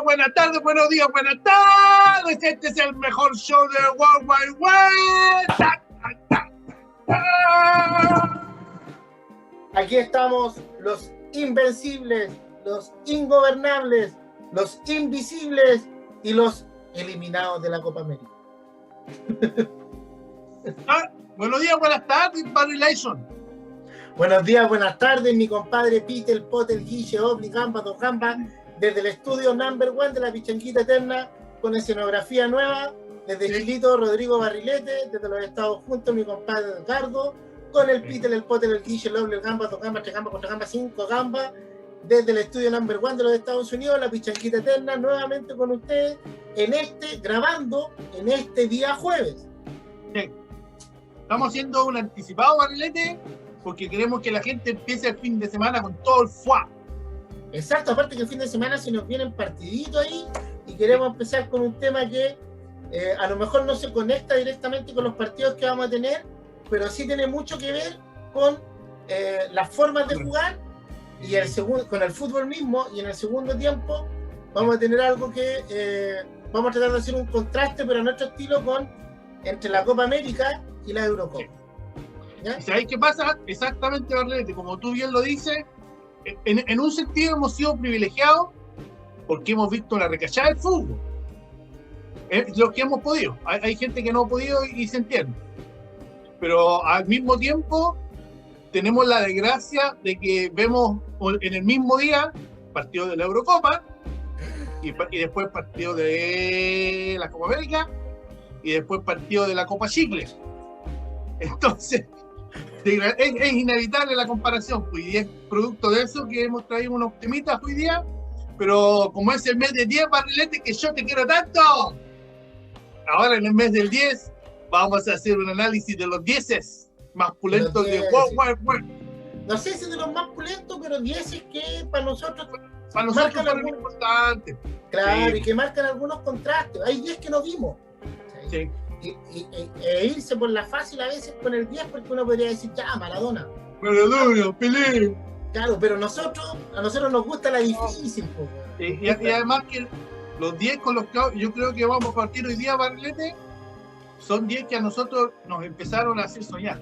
buenas tardes, buenos días, buenas tardes. Este es el mejor show de World Wide Web. Aquí estamos los invencibles, los ingobernables, los invisibles y los eliminados de la Copa América. Buenos días, buenas tardes, Barry Layson. Buenos días, buenas tardes, mi compadre Peter, Potter, Guille, Obli, Gamba, Dos Gamba, desde el estudio number 1 de la Pichanguita Eterna, con escenografía nueva, desde Chilito, Rodrigo Barrilete, desde los Estados Juntos, mi compadre Edgardo, con el Peter, el Potter, el Guille, el Obli, el Gamba, Dos Gamba, Tres Gamba, Cuatro Gamba, Cinco Gamba, desde el estudio number 1 de los Estados Unidos, la Pichanguita Eterna, nuevamente con ustedes, grabando en este día jueves. Sí. Estamos haciendo un anticipado, Barrilete, porque queremos que la gente empiece el fin de semana con todo el fuá. Exacto, aparte que el fin de semana se nos vienen partiditos ahí y queremos empezar con un tema que a lo mejor no se conecta directamente con los partidos que vamos a tener, pero sí tiene mucho que ver con las formas de jugar y con el fútbol mismo. Y en el segundo tiempo vamos a tener algo que vamos a tratar de hacer un contraste, pero a nuestro estilo, entre la Copa América y la Eurocopa. ¿Ya? ¿Sabéis qué pasa? Exactamente, Barrilete, como tú bien lo dices, en un sentido hemos sido privilegiados porque hemos visto la recachada del fútbol. Es lo que hemos podido. Hay gente que no ha podido y se entiende. Pero al mismo tiempo tenemos la desgracia de que vemos en el mismo día partido de la Eurocopa y después partido de la Copa América y después partido de la Copa Chicle. Entonces es inevitable la comparación, pues, y es producto de eso que hemos traído unos temitas hoy día, pero como es el mes de 10, Barrilete, que yo te quiero tanto, ahora en el mes del 10 vamos a hacer un análisis de los 10 más pulentos de World. No sé si de los más pulentos, pero 10 que para nosotros fueron algunos importantes. Claro, sí. Y que marcan algunos contrastes. Hay 10 que no vimos. Sí. E irse por la fácil a veces con el 10, porque uno podría decir, ya, Maradona, Pelé. Claro, pero a nosotros nos gusta la difícil. Y además que los 10 con los que yo creo que vamos a partir hoy día, Barrilete, son 10 que a nosotros nos empezaron a hacer soñar.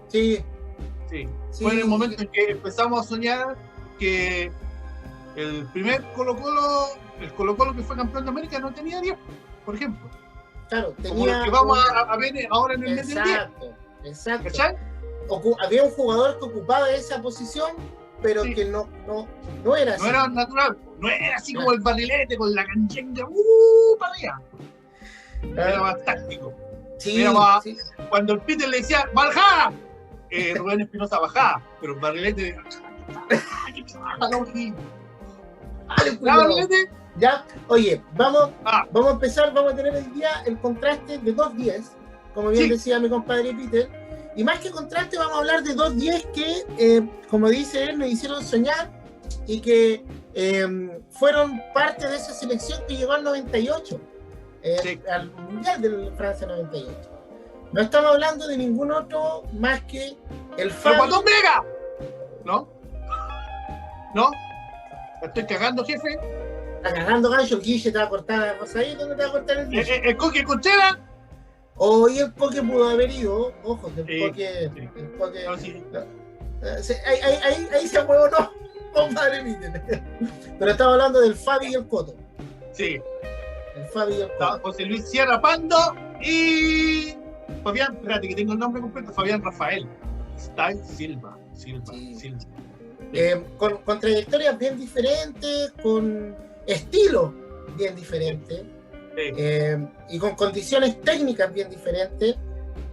Sí. Fue en el momento en que empezamos a soñar que el primer Colo-Colo, el Colo-Colo que fue campeón de América, no tenía 10, por ejemplo. Claro, tenía. Como lo que vamos a ver ahora en el mes del 10. Exacto. ¿Cachai? Había un jugador que ocupaba esa posición, pero que no era así. No era natural, no era así como el Barrilete con la canchenga para arriba. Era más táctico. Era más, cuando el Peter le decía, ¡bajá! Rubén Espinosa bajaba, pero el Barrilete. Barrilete. Ya, oye, vamos a empezar, vamos a tener hoy día el contraste de 2 10, como bien decía mi compadre Peter, y más que contraste vamos a hablar de 2 10 que, como dice él, nos hicieron soñar y que fueron parte de esa selección que llegó al 98, al Mundial de Francia 98. No estamos hablando de ningún otro más que el Fabi. ¿No? ¿La estoy cagando, jefe? Está cagando, gancho. El Guille te va a cortar. ¿Vas ahí? ¿Dónde te va a cortar el Guille? ¿El Coque Conchera? Hoy el Coque pudo haber ido. Ojo, que el Coque. No, sí. Ahí se huevo, no. Compadre, pero estamos hablando del Fabi y el Coto. Sí. El Fabi y el Coto. José Luis Sierra Pando y Fabián, espérate que tengo el nombre completo, Fabián Rafael Silva. Con trayectorias bien diferentes, con estilos bien diferentes, y con condiciones técnicas bien diferentes,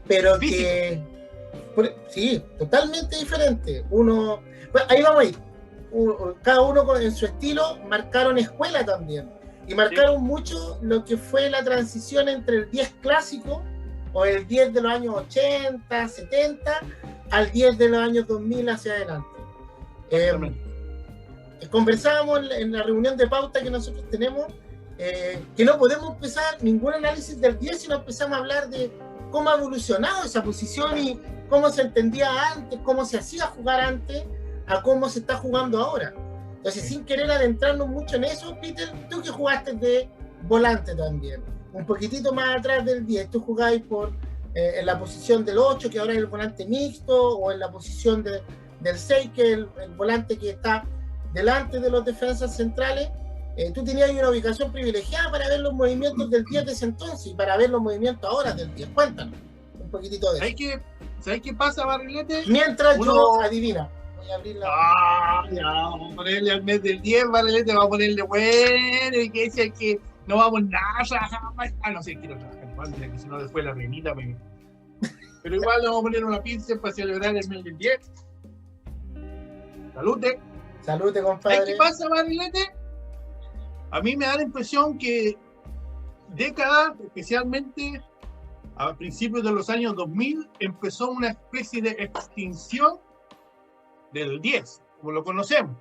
pero que sí, totalmente diferentes. Ahí vamos a ir. Cada uno en su estilo marcaron escuela también, y marcaron mucho lo que fue la transición entre el 10 clásico o el 10 de los años 80, 70 al 10 de los años 2000 hacia adelante. Conversábamos en la reunión de pauta que nosotros tenemos, que no podemos empezar ningún análisis del 10 si no empezamos a hablar de cómo ha evolucionado esa posición y cómo se entendía antes, cómo se hacía jugar antes, a cómo se está jugando ahora. Entonces, sin querer adentrarnos mucho en eso, Peter, tú que jugaste de volante también, un poquitito más atrás del 10, tú jugabas en la posición del 8, que ahora es el volante mixto, o en la posición del 6, que es el volante que está delante de los defensas centrales. Tú tenías una ubicación privilegiada para ver los movimientos del 10 de ese entonces y para ver los movimientos ahora del 10. Cuéntanos un poquitito de eso. ¿Sabes qué pasa, Barrilete? Mientras yo adivina. Voy a abrir ya, vamos a ponerle al mes del 10, Barrilete, vamos a ponerle bueno, y que dice que no vamos nada a trabajar más. No sé, quiero trabajar igual, mira que si no después la renita me... Pero igual le vamos a poner una pizza para celebrar el mes del 10. Salute. Salute, compadre. ¿Qué pasa, Barrilete? A mí me da la impresión que décadas, especialmente a principios de los años 2000, empezó una especie de extinción del 10, como lo conocemos,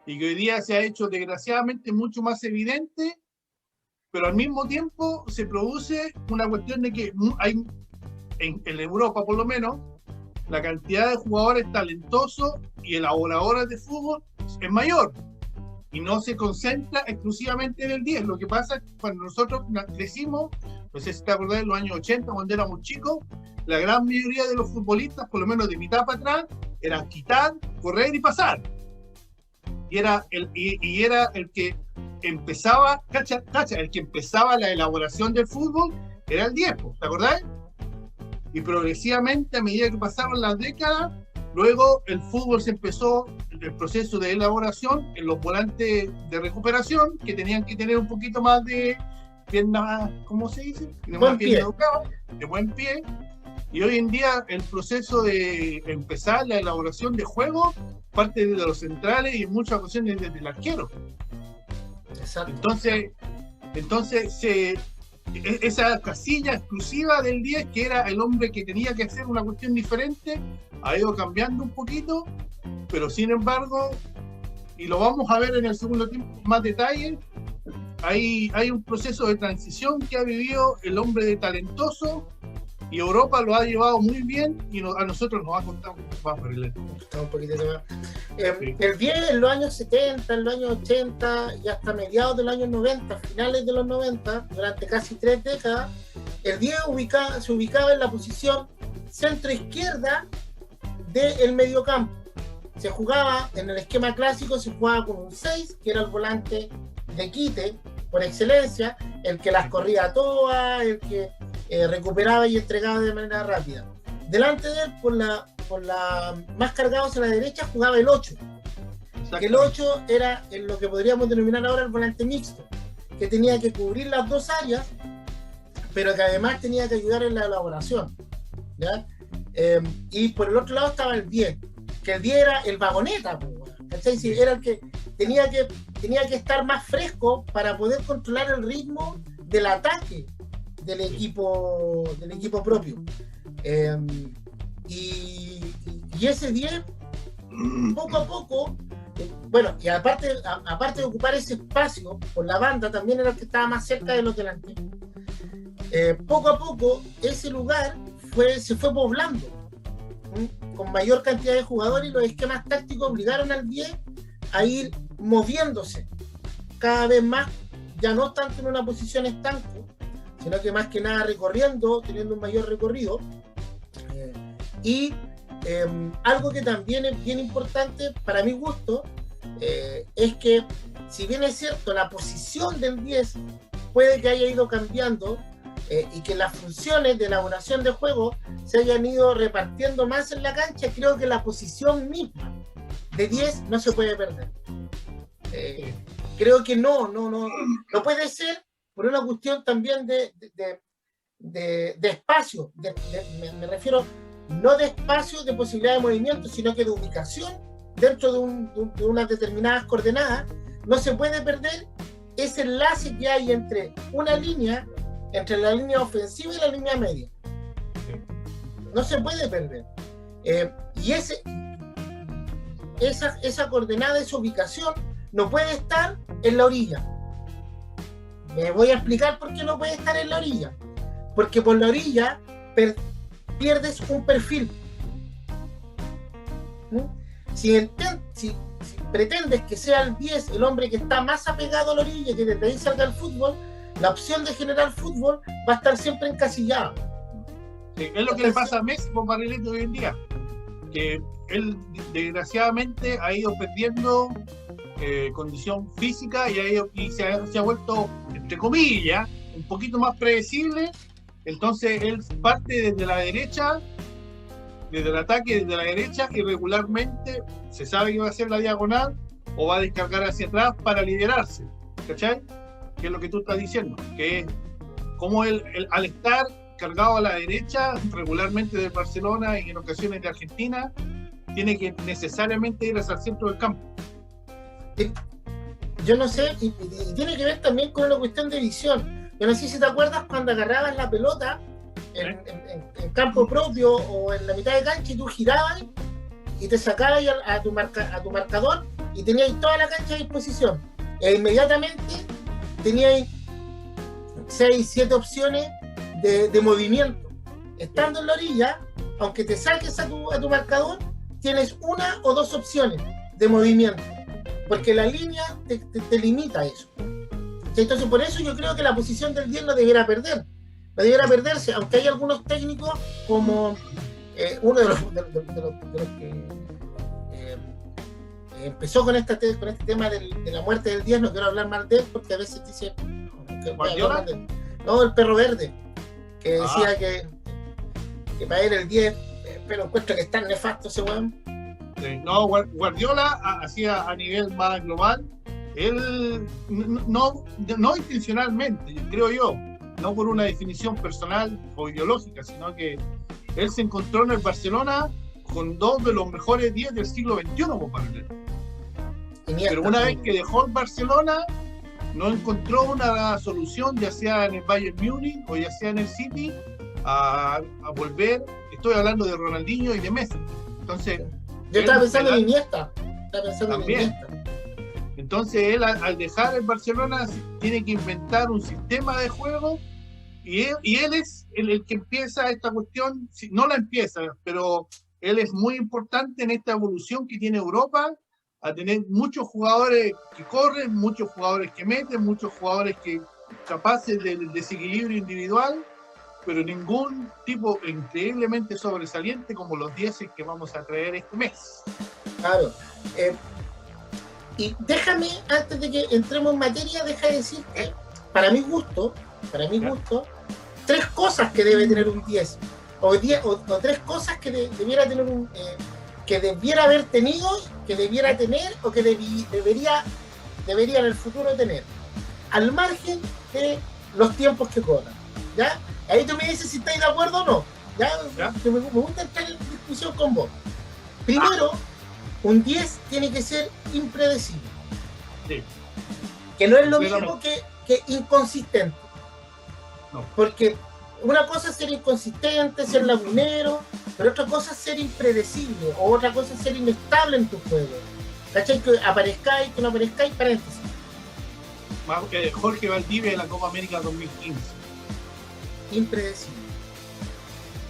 y que hoy día se ha hecho desgraciadamente mucho más evidente, pero al mismo tiempo se produce una cuestión de que hay, en Europa por lo menos, la cantidad de jugadores talentosos y elaboradores de fútbol es mayor, y no se concentra exclusivamente en el 10. Lo que pasa es que cuando nosotros crecimos, no sé si te acordás, en los años 80, cuando éramos chicos, la gran mayoría de los futbolistas, por lo menos de mitad para atrás, eran quitar, correr y pasar. Y era el que empezaba, cacha, el que empezaba la elaboración del fútbol era el 10, ¿te acordás? Y progresivamente, a medida que pasaron las décadas, luego el fútbol se empezó, el proceso de elaboración en los volantes de recuperación, que tenían que tener un poquito más de pierna, ¿cómo se dice? De buen pie. De buen pie. Y hoy en día el proceso de empezar la elaboración de juego parte de los centrales y en muchas ocasiones desde el arquero. Exacto. Entonces esa casilla exclusiva del 10, que era el hombre que tenía que hacer una cuestión diferente, ha ido cambiando un poquito, pero sin embargo, y lo vamos a ver en el segundo tiempo más detalle, hay un proceso de transición que ha vivido el hombre de talentoso, y Europa lo ha llevado muy bien, y a nosotros nos ha costado un poco más, un poquito más. El 10 en los años 70, en los años 80 y hasta mediados de los años 90, finales de los 90, durante casi 3 décadas, el 10 se ubicaba en la posición centro-izquierda del mediocampo. Se jugaba en el esquema clásico, se jugaba con un 6, que era el volante de quite por excelencia, el que las corría todas, el que recuperaba y entregaba de manera rápida. Delante de él, por la más cargado hacia la derecha, jugaba el 8. Que el 8 era en lo que podríamos denominar ahora el volante mixto, que tenía que cubrir las dos áreas, pero que además tenía que ayudar en la elaboración, ¿ya? Y por el otro lado estaba el 10, que el 10 era el vagoneta, ¿cachai? Sí, era el que tenía que estar más fresco para poder controlar el ritmo del ataque del equipo propio. Y ese 10, poco a poco, bueno, y aparte de ocupar ese espacio por la banda, también era el que estaba más cerca de los delanteros. Poco a poco, ese lugar se fue poblando, con mayor cantidad de jugadores, y los esquemas tácticos obligaron al 10 a ir moviéndose cada vez más, ya no tanto en una posición estanco, sino que más que nada recorriendo, teniendo un mayor recorrido. Algo que también es bien importante para mi gusto, es que, si bien es cierto, la posición del 10 puede que haya ido cambiando, y que las funciones de elaboración de juego se hayan ido repartiendo más en la cancha, creo que la posición misma de 10 no se puede perder. Creo que no puede ser, por una cuestión también de espacio, me refiero no de espacio de posibilidad de movimiento, sino que de ubicación dentro de unas determinadas coordenadas. No se puede perder ese enlace que hay entre la línea ofensiva y la línea media. No se puede perder. Y esa coordenada, esa ubicación, no puede estar en la orilla. Me voy a explicar por qué no puede estar en la orilla. Porque por la orilla pierdes un perfil. Si pretendes que sea el 10 el hombre que está más apegado a la orilla, que desde ahí salga el fútbol, la opción de generar fútbol va a estar siempre encasillada. Sí, es lo que le pasa a Messi con Barrilete hoy en día, que él desgraciadamente ha ido perdiendo condición física y se ha vuelto, entre comillas, un poquito más predecible. Entonces él parte desde la derecha, desde el ataque desde la derecha, y regularmente se sabe que va a hacer la diagonal o va a descargar hacia atrás para liderarse, ¿cachai? Que es lo que tú estás diciendo, que es como él al estar cargado a la derecha regularmente de Barcelona y en ocasiones de Argentina, tiene que necesariamente ir hacia el centro del campo. Yo no sé, y tiene que ver también con una cuestión de visión. Yo no sé si te acuerdas cuando agarrabas la pelota en campo propio o en la mitad de cancha y tú girabas y te sacabas a tu marcador y tenías toda la cancha a disposición. E inmediatamente tenías 6, 7 opciones de movimiento. Estando en la orilla, aunque te saques a tu marcador, tienes 1 o 2 opciones de movimiento, porque la línea te limita a eso. Entonces, por eso yo creo que la posición del 10 no debiera perderse, aunque hay algunos técnicos como uno de los que empezó con este tema de la muerte del 10. No quiero hablar mal de él porque a veces dice no, el perro verde, que decía que para él el 10, pero encuentro que es tan nefasto ese weón. No, Guardiola hacía a nivel más global, él no intencionalmente, creo yo, no por una definición personal o ideológica, sino que él se encontró en el Barcelona con 2 de los mejores 10 del siglo XXI, compadre. Pero una vez que dejó el Barcelona, no encontró una solución, ya sea en el Bayern Múnich o ya sea en el City, a volver. Estoy hablando de Ronaldinho y de Messi. Entonces, yo estaba pensando en Iniesta. Entonces él, al dejar el Barcelona, tiene que inventar un sistema de juego, y él es el que empieza esta cuestión. No la empieza, pero él es muy importante en esta evolución que tiene Europa, a tener muchos jugadores que corren, muchos jugadores que meten, muchos jugadores que capaces del desequilibrio individual, pero ningún tipo increíblemente sobresaliente como los 10 que vamos a traer este mes. Claro. Y déjame, antes de que entremos en materia, deja de decirte, para mi gusto, 3 cosas que debe tener un 10. O 3 cosas que debiera tener que debiera haber tenido, que debiera tener, o que debería en el futuro tener, al margen de los tiempos que corran, ¿ya? Ahí tú me dices si estáis de acuerdo o no, ¿ya? Que me gusta entrar en discusión con vos. Primero, un 10 tiene que ser impredecible. Sí. Que no es lo mismo que inconsistente. No. Porque una cosa es ser inconsistente, ser lagunero, pero otra cosa es ser impredecible, o otra cosa es ser inestable en tu juego. ¿Cachai? Que aparezcáis, que no aparezcáis, paréntesis. Jorge Valdivia de la Copa América 2015. Impredecible.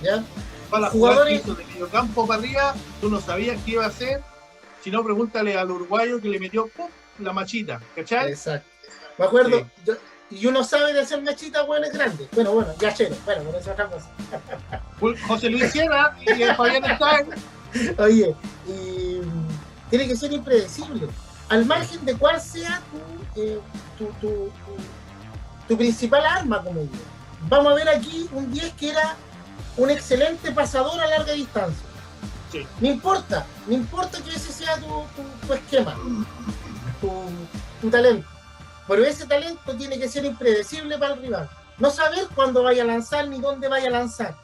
¿Ya? Para jugadores de mediocampo para arriba, tú no sabías qué iba a hacer. Si no, pregúntale al uruguayo que le metió la machita, ¿cachai? Exacto. Me acuerdo, sí. Y uno sabe de hacer machitas buenas grandes. Bueno, ya lleno. Bueno, por eso es otra cosa. José Luis Sierra y Fabián está. Oye, tiene que ser impredecible. Al margen de cuál sea tu principal arma como yo. Vamos a ver aquí un 10 que era un excelente pasador a larga distancia. Sí. No importa que ese sea tu esquema, tu talento. Pero ese talento tiene que ser impredecible para el rival. No saber cuándo vaya a lanzar ni dónde vaya a lanzar,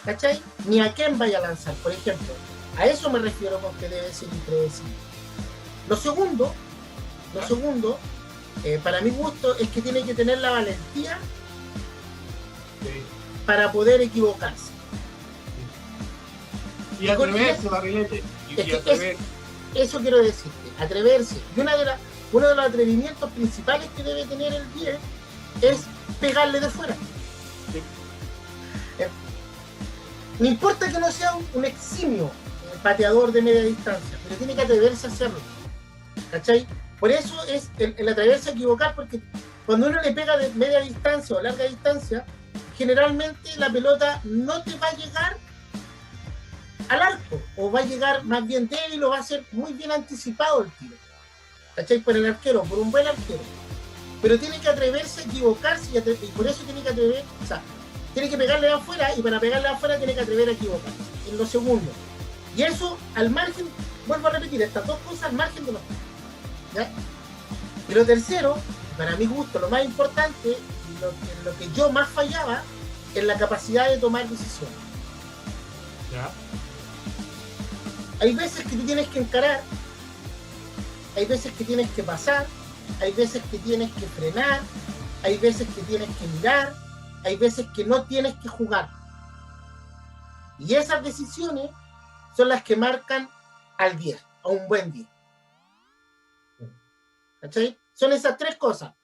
¿cachai? Ni a quién vaya a lanzar, por ejemplo. A eso me refiero con que debe ser impredecible. Lo segundo, para mi gusto, es que tiene que tener la valentía para poder equivocarse. Y atreverse, Barrilete. Eso quiero decirte, atreverse. Y uno de los atrevimientos principales que debe tener el 10 es pegarle de fuera. Sí. No importa que no sea un eximio pateador de media distancia, pero tiene que atreverse a hacerlo. ¿cachai? Por eso es el atreverse a equivocar, porque cuando uno le pega de media distancia o larga distancia, generalmente la pelota no te va a llegar al arco, o va a llegar más bien débil, o va a ser muy bien anticipado el tiro, ¿cachai? Por el arquero, por un buen arquero. Pero tiene que atreverse a equivocarse, y por eso tiene que atrever, o sea, tiene que pegarle de afuera, y para pegarle de afuera tiene que atrever a equivocarse en los segundos. Y eso al margen, vuelvo a repetir, estas dos cosas al margen de los tiros, ¿ya? Y lo tercero, para mi gusto, lo más importante, lo que yo más fallaba, es la capacidad de tomar decisiones. ¿Ya? Hay veces que tú tienes que encarar, hay veces que tienes que pasar, hay veces que tienes que frenar, hay veces que tienes que mirar, hay veces que no tienes que jugar. Y esas decisiones son las que marcan al 10, a un buen 10. ¿Cachai? Son esas tres cosas,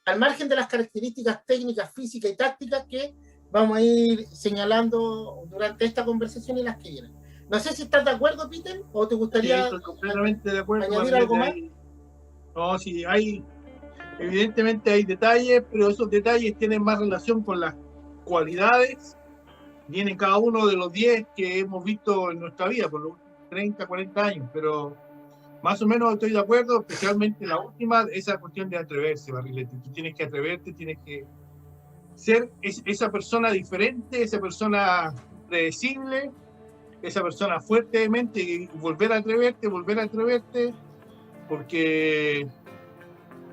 al margen de las características técnicas, físicas y tácticas que vamos a ir señalando durante esta conversación y las que vienen. No sé si estás de acuerdo, Peter, o te gustaría estoy completamente de acuerdo, añadir algo más. No, sí, evidentemente hay detalles, pero esos detalles tienen más relación con las cualidades, vienen cada uno de los 10 que hemos visto en nuestra vida, por los 30, 40 años, pero más o menos estoy de acuerdo, especialmente la última, esa cuestión de atreverse, Barrilete. Tú tienes que atreverte, tienes que ser esa persona diferente, esa persona predecible, esa persona fuerte de mente, y volver a atreverte, porque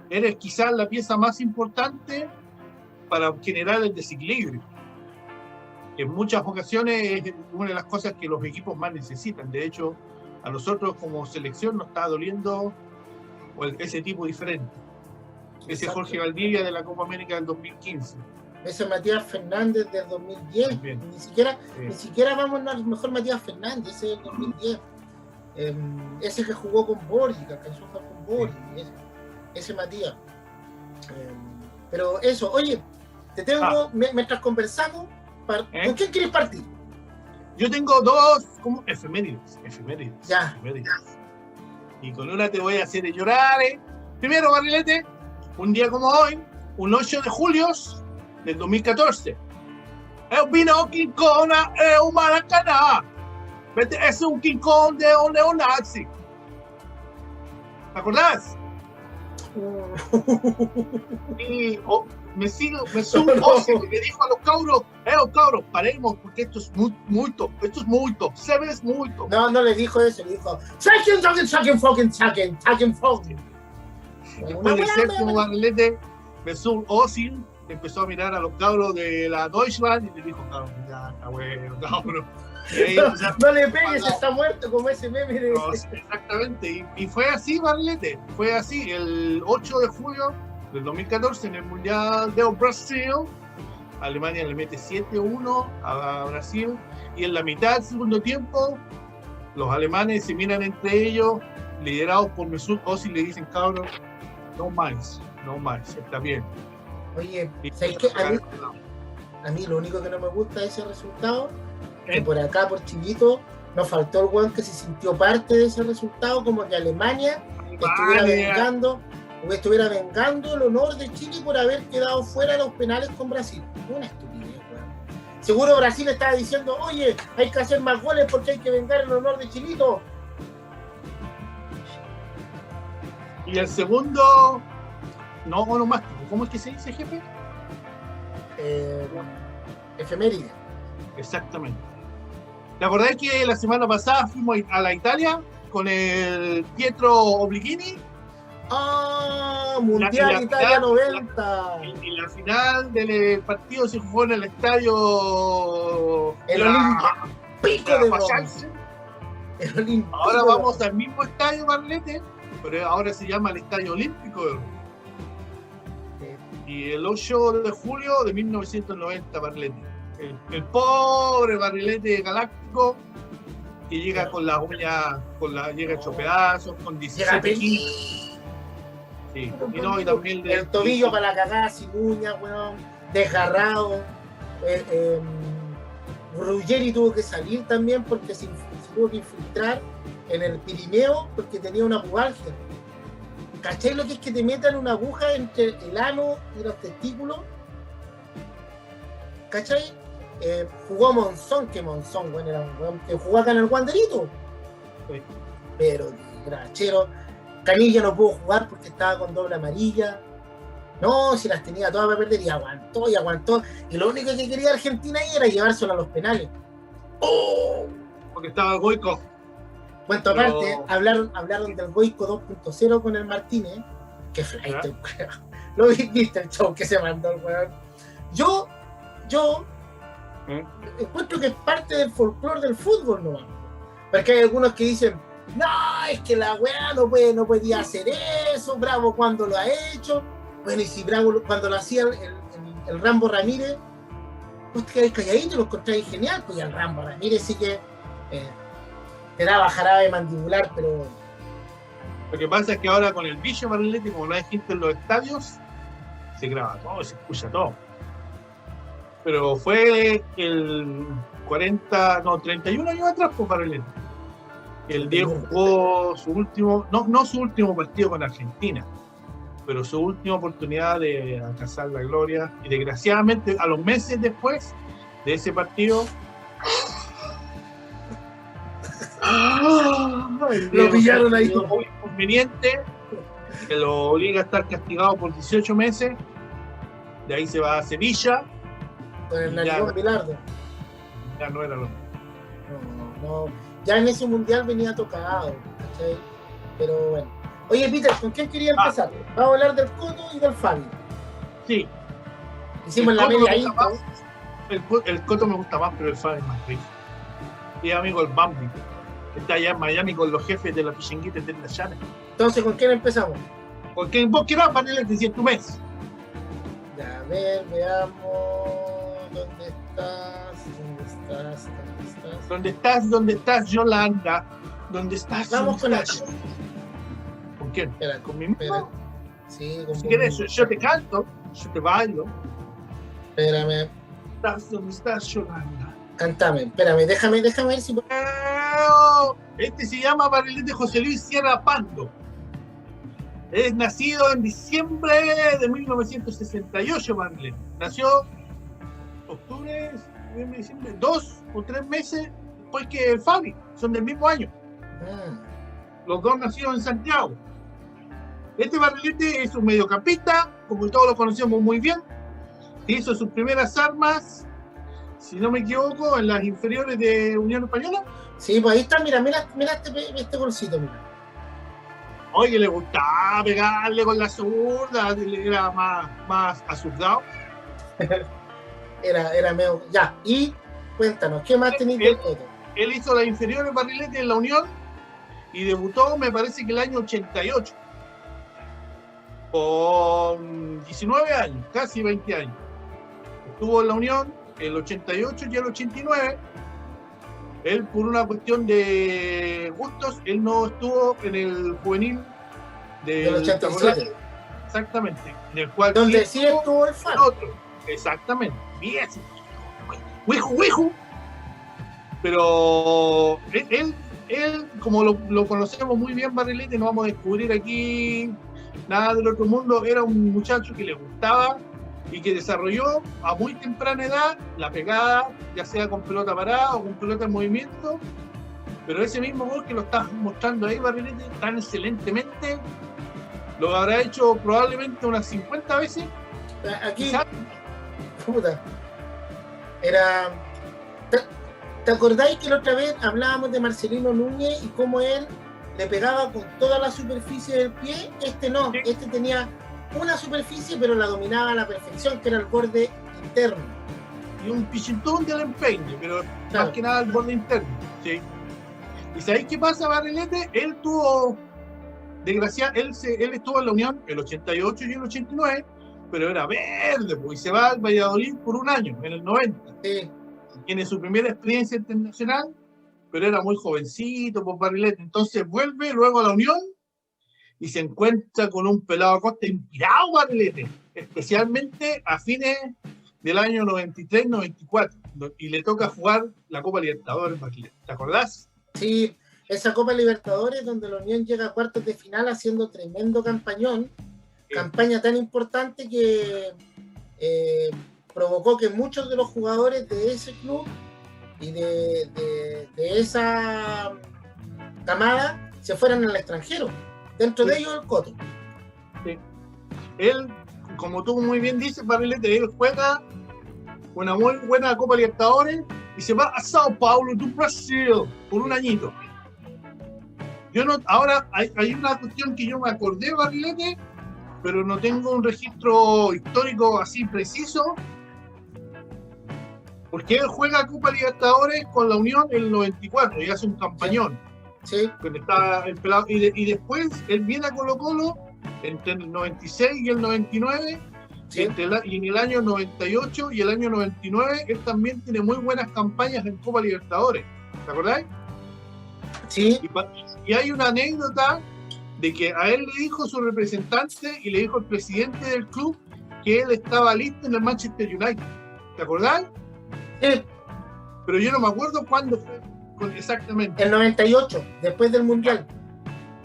eres quizás la pieza más importante para generar el desequilibrio. En muchas ocasiones es una de las cosas que los equipos más necesitan. De hecho, a nosotros como selección nos está doliendo ese tipo diferente. Ese Jorge Valdivia de la Copa América del 2015. Ese Matías Fernández del 2010. Ni siquiera vamos a mejor Matías Fernández, ese del 2010. Ese que jugó con Borgi, que alcanzó a jugar con Borgi. Ese Matías. Pero eso, oye, te tengo, mientras conversamos, ¿con quién quieres partir? Yo tengo dos como efemérides. Ya. Y con una te voy a hacer llorar. Primero, Barrilete, un día como hoy, un 8 de julio del 2014. Eu vino King Kong a un Maracaná. Es un King Kong de un neonazi. ¿Te acordás? Y me subo que dijo a los cabros, paremos, porque esto es muito, se ve muito. No le dijo eso, le dijo fucking. Después del séptimo Barrilete, Mesut Özil empezó a mirar a los cabros de la Deutschland y le dijo, cabrón, ya está bueno, cabrón. No le pegues, está muerto, como ese meme de... No, exactamente, y fue así, Barrilete, fue así, el 8 de julio del 2014 en el Mundial de Brasil, Alemania le mete 7-1 a Brasil, y en la mitad del segundo tiempo los alemanes se miran entre ellos, liderados por Mesut Özil, le dicen, cabrón, no más, está bien. Oye, ¿sabes qué? A mí lo único que no me gusta de ese resultado, que por acá, por Chilito, nos faltó el weón que se sintió parte de ese resultado, como que Alemania estuviera vengando el honor de Chile por haber quedado fuera de los penales con Brasil. Una estupidez, weón. Seguro Brasil estaba diciendo, oye, hay que hacer más goles porque hay que vengar el honor de Chilito. Y el segundo, no onomástico, ¿cómo es que se dice, jefe? Efeméride. Exactamente. ¿Te acordás que la semana pasada fuimos a la Italia con el Pietro Oblighini? Mundial Italia 90. Y la final del partido se jugó en el estadio... El Olímpico de Roma. Ahora vamos al mismo estadio, Barrilete, pero ahora se llama el Estadio Olímpico de Roma. Y el 8 de julio de 1990, Barrilete. El pobre Barrilete galáctico que llega con las uñas, llega hecho pedazos, con 17 kilos. Sí, y también el tobillo para la cagada, sin uñas, weón, desgarrado. Ruggeri tuvo que salir también porque se tuvo que infiltrar en el Pirineo porque tenía una pubalgia. ¿Cachai lo que es que te metan una aguja entre el ano y los testículos? ¿Cachai? Jugó Monzón, que Monzón, bueno, era un weón que jugó acá en el Wanderito. Sí. Pero, grachero. Canilla no pudo jugar porque estaba con doble amarilla. No, si las tenía todas para perder, y aguantó, y aguantó. Y lo único que quería Argentina ahí era llevárselo a los penales. ¡Oh! Porque estaba Goico. Bueno, aparte, hablaron del Goico 2.0 con el Martínez. Que flight, el weón. Lo viste el show que se mandó el weón. Yo encuentro que es parte del folclore del fútbol, ¿no? Porque hay algunos que dicen, no, es que la weá no podía hacer eso, Bravo cuando lo ha hecho. Bueno, y si Bravo cuando lo hacía el Rambo Ramírez, pues te quedáis calladito y lo encontráis genial, pues ya el Rambo Ramírez sí que te daba jarabe mandibular, pero... Lo que pasa es que ahora con el bicho Barrilete, como no hay gente en los estadios, se graba todo, se escucha todo. Pero fue el 31 años atrás, pues Barrilete. El Diego jugó su último, no su último partido con Argentina, pero su última oportunidad de alcanzar la gloria. Y desgraciadamente, a los meses después de ese partido, lo pillaron ahí. Muy conveniente, que lo obliga a estar castigado por 18 meses. De ahí se va a Sevilla. Con el narigón Bilardo. Ya no era lo mismo. No. Ya en ese mundial venía tocado, ¿cachai? Pero bueno. Oye, Peter, ¿con quién quería empezar? Vamos a hablar del Coto y del Fabi. Sí. Hicimos la media ahí. El Coto me gusta más, pero el Fabi es más rico. Y amigo el Bambi, que está allá en Miami con los jefes de la Pichinguita de la Chana. Entonces, ¿con quién empezamos? ¿Con quién vos quieras ponerle de 100 tu mes? Ya, a ver, veamos. ¿Dónde estás, Yolanda? ¿Dónde estás? Vamos con él. ¿Con quién? Espera, ¿Con mi mismo? Sí, con si quieres, yo te canto, yo te bailo. Espérame. ¿Dónde estás, Yolanda? Cántame, espérame, déjame ver si... Este se llama Barrilete José Luis Sierra Pando. Es nacido en diciembre de 1968, Barrilete. Nació octubre, diciembre, 2 o 3 meses después que el Fabi. Son del mismo año. Los dos nacidos en Santiago. Este Barrilete es un mediocampista, como todos lo conocemos muy bien. Hizo sus primeras armas, si no me equivoco, en las inferiores de Unión Española. Sí, pues ahí está, mira este golcito, mira. Oye, le gustaba pegarle con la zurda, era más azurdado. Era medio... Ya, y cuéntanos, ¿qué más tenéis del Coto? Él hizo las inferiores Barrilete en la Unión y debutó, me parece que el año 88. Con 19 años, casi 20 años. Estuvo en la Unión el 88 y el 89. Él, por una cuestión de gustos, él no estuvo en el juvenil del 87. Exactamente. En el cual donde sí estuvo el Fabi. Exactamente. Bien. Huiju. Pero él como lo conocemos muy bien, Barrilete, no vamos a descubrir aquí nada del otro mundo. Era un muchacho que le gustaba y que desarrolló a muy temprana edad la pegada, ya sea con pelota parada o con pelota en movimiento. Pero ese mismo gol que lo estás mostrando ahí, Barrilete, tan excelentemente, lo habrá hecho probablemente unas 50 veces. Aquí, quizás. Puta, era... ¿Te acordáis que la otra vez hablábamos de Marcelino Núñez y cómo él le pegaba con toda la superficie del pie? Este no, este tenía una superficie pero la dominaba a la perfección, que era el borde interno. Y un pichintón del empeine, pero claro, más que nada el borde interno. ¿Sí? ¿Y sabéis qué pasa, Barrilete? Él tuvo, desgraciadamente, él estuvo en la Unión el 88 y el 89, pero era verde, pues, y se va al Valladolid por un año, en el 90. Sí. Tiene su primera experiencia internacional, pero era muy jovencito, por Barrilete. Entonces vuelve luego a la Unión y se encuentra con un pelado Acosta inspirado, Barrilete, especialmente a fines del año 93-94, y le toca jugar la Copa Libertadores, Barrilete. ¿Te acordás? Sí, esa Copa Libertadores donde la Unión llega a cuartos de final haciendo tremendo campañón, campaña tan importante que provocó que muchos de los jugadores de ese club y de esa camada se fueran al extranjero, dentro de ellos el Coto. Sí. Él, como tú muy bien dices, Barrilete, él juega una muy buena Copa Libertadores y se va a Sao Paulo do Brasil por un añito. Yo no, ahora hay una cuestión que yo me acordé, Barrilete, pero no tengo un registro histórico así preciso, porque él juega Copa Libertadores con la Unión en el 94 y hace un campañón. Sí. Está el pelado, y después él viene a Colo-Colo entre el 96 y el 99, sí. Y en el año 98 y el año 99 él también tiene muy buenas campañas en Copa Libertadores. ¿Te acordáis? Sí. Y hay una anécdota de que a él le dijo su representante y le dijo el presidente del club que él estaba listo en el Manchester United. ¿Te acordás? Sí. Pero yo no me acuerdo cuándo fue exactamente. El 98, después del Mundial.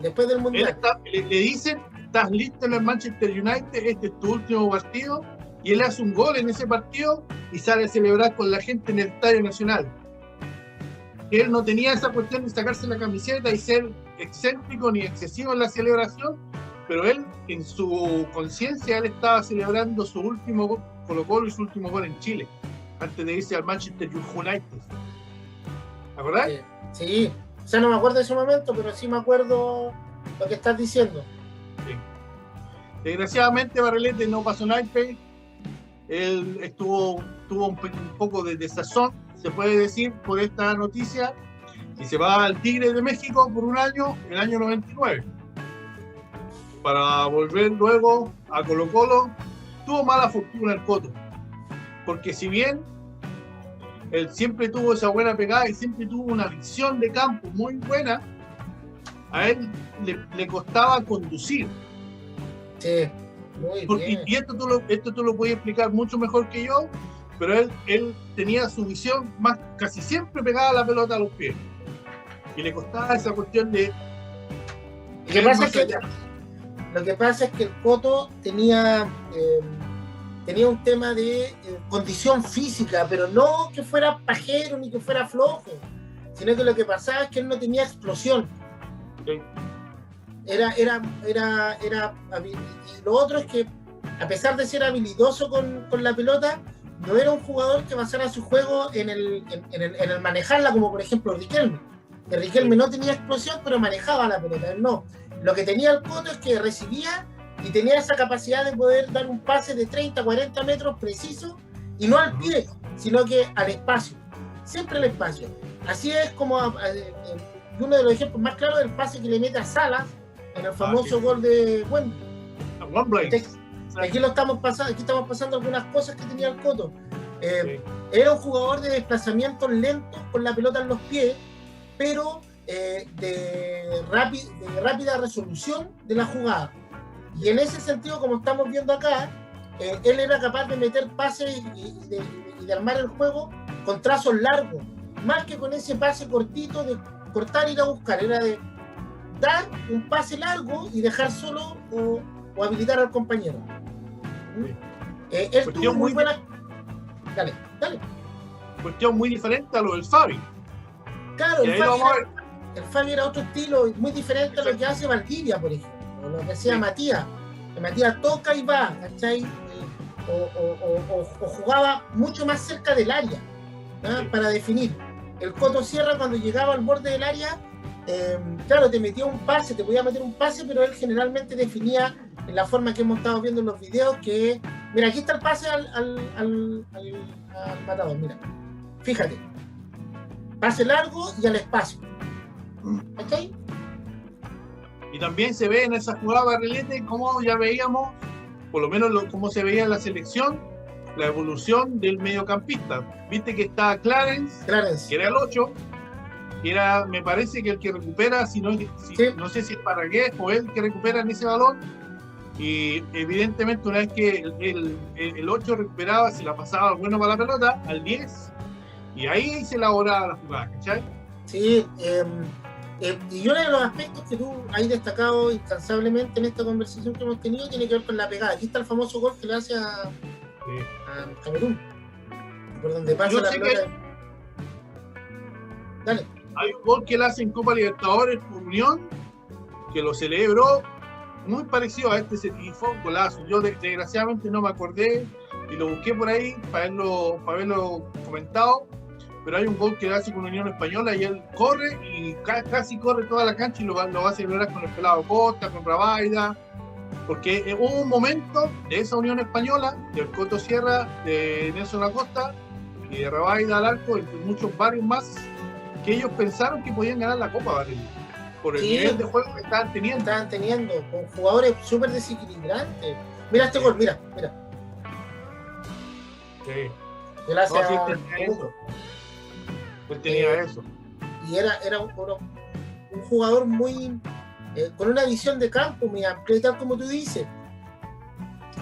Después del Mundial. Le dicen, estás listo en el Manchester United, este es tu último partido, y él hace un gol en ese partido y sale a celebrar con la gente en el Estadio Nacional. Él no tenía esa cuestión de sacarse la camiseta y ser excéntrico ni excesivo en la celebración, pero él, en su conciencia, él estaba celebrando su último Colo-Colo y su último gol en Chile, antes de irse al Manchester United. ¿Te acordás? Sí, o sea, no me acuerdo de ese momento, pero sí me acuerdo lo que estás diciendo. Sí. Desgraciadamente, Barrilete no pasó naipe. Él tuvo un poco de desazón, se puede decir, por esta noticia, y se va al Tigre de México por un año, el año 99, para volver luego a Colo-Colo. Tuvo mala fortuna el Coto, porque si bien él siempre tuvo esa buena pegada y siempre tuvo una visión de campo muy buena, a él le costaba conducir. Sí, muy bien. Y esto tú lo puedes explicar mucho mejor que yo, pero él tenía su visión más casi siempre pegada a la pelota a los pies. Y le costaba esa cuestión de... Lo que pasa es que el Coto tenía un tema de condición física, pero no que fuera pajero ni que fuera flojo, sino que lo que pasaba es que él no tenía explosión. Sí. Y lo otro es que, a pesar de ser habilidoso con la pelota, no era un jugador que basara su juego en el manejarla, como por ejemplo Riquelme. Que Riquelme no tenía explosión, pero manejaba la pelota. Él no. Lo que tenía el Coto es que recibía y tenía esa capacidad de poder dar un pase de 30, 40 metros preciso, y no al pie, sino que al espacio. Siempre al espacio. Así es como uno de los ejemplos más claros del pase que le mete a Salas en el famoso gol de Wembley. Aquí estamos pasando algunas cosas que tenía el Coto. Sí. Era un jugador de desplazamientos lentos con la pelota en los pies, pero de rápida resolución de la jugada. Y en ese sentido, como estamos viendo acá, él era capaz de meter pases y de armar el juego con trazos largos, más que con ese pase cortito de cortar y ir a buscar. Era de dar un pase largo y dejar solo o habilitar al compañero. Él tuvo muy buena... Dale. Cuestión muy diferente a lo del Fabi. Claro, el Fabi era otro estilo, muy diferente a lo que hace Valdivia, por ejemplo, o lo que hacía Matías. Que Matías toca y va, ¿cachai? O jugaba mucho más cerca del área, ¿no? Sí. Para definir. El Coto Sierra, cuando llegaba al borde del área, claro, te metía un pase, te podía meter un pase, pero él generalmente definía en la forma que hemos estado viendo en los videos, que, mira, aquí está el pase al matador, mira, fíjate, pase largo y al espacio, ¿ok? Y también se ve en esa jugada, Barrilete, como ya veíamos, por lo menos como se veía en la selección, la evolución del mediocampista. Viste que está Clarence. Que era el 8, que era, me parece que el que recupera, sí. No sé si es Paragués o él que recupera en ese balón, y evidentemente una vez que el 8 recuperaba, se la pasaba bueno para la pelota, al 10, y ahí se elaboraba la jugada, ¿cachai? Sí, Y uno de los aspectos que tú has destacado incansablemente en esta conversación que hemos tenido tiene que ver con la pegada. Aquí está el famoso gol que le hace a Camerún, por donde pasa la pelota. Dale. Hay un gol que él hace en Copa Libertadores por Unión, que lo celebró muy parecido a este, y fue un golazo. Yo desgraciadamente no me acordé y lo busqué por ahí para haberlo comentado, pero hay un gol que hace con Unión Española y él corre y casi corre toda la cancha y lo va a celebrar con el pelado Costa, con Rabaida, porque hubo un momento de esa Unión Española, del Coto Sierra, de Nelson Acosta y de Rabaida al arco, entre varios más, que ellos pensaron que podían ganar la Copa, ¿vale? Por el nivel de juego que estaban teniendo, con jugadores súper desequilibrantes. Mira este gol, mira. Sí. Gracias. Él tenía eso. Y era un jugador muy con una visión de campo muy amplia, tal como tú dices.